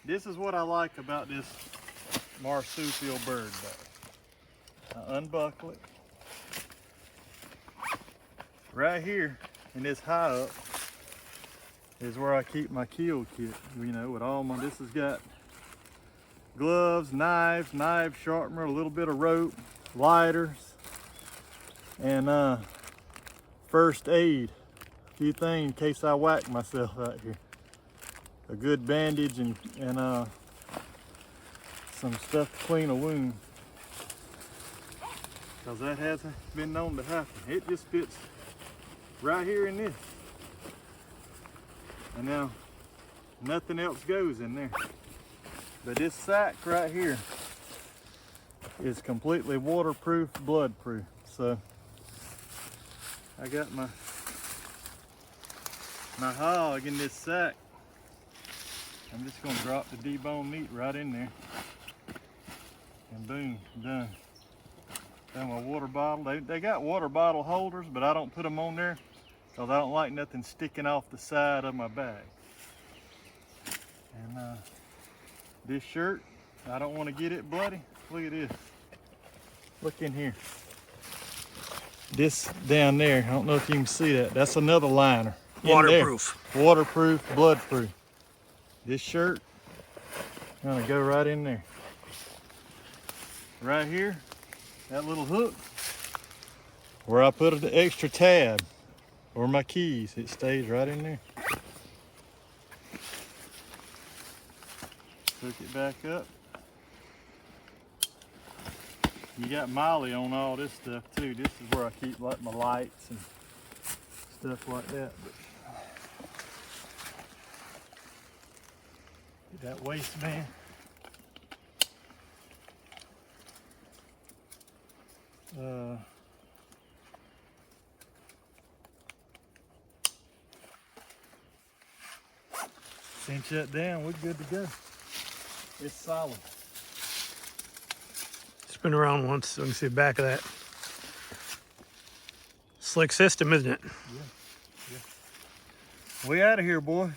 This is what I like about this marsupial bird bag. I unbuckle it. Right here in this high up is where I keep my kill kit, you know, with all my, this has got gloves, knives, knife sharpener, a little bit of rope, lighters, and first aid, a few things in case I whack myself out here. A good bandage and some stuff to clean a wound, because that hasn't been known to happen. It just fits right here in this, and now nothing else goes in there. But this sack right here is completely waterproof, bloodproof. So I got my hog in this sack. I'm just gonna drop the deboned meat right in there, and boom, done. Got my water bottle. They got water bottle holders, but I don't put them on there because I don't like nothing sticking off the side of my bag. And this shirt, I don't want to get it bloody. Look at this. Look in here. This down there, I don't know if you can see that. That's another liner. Waterproof. Waterproof, bloodproof. This shirt, gonna go right in there. Right here, that little hook, where I put the extra tab or my keys, it stays right in there. Hook it back up. You got Molly on all this stuff too. This is where I keep like my lights and stuff like that. But get that waistband. Cinch that down, we're good to go. It's solid. Spin around once so we can see the back of that. Slick system, isn't it? Yeah. We out of here, boys.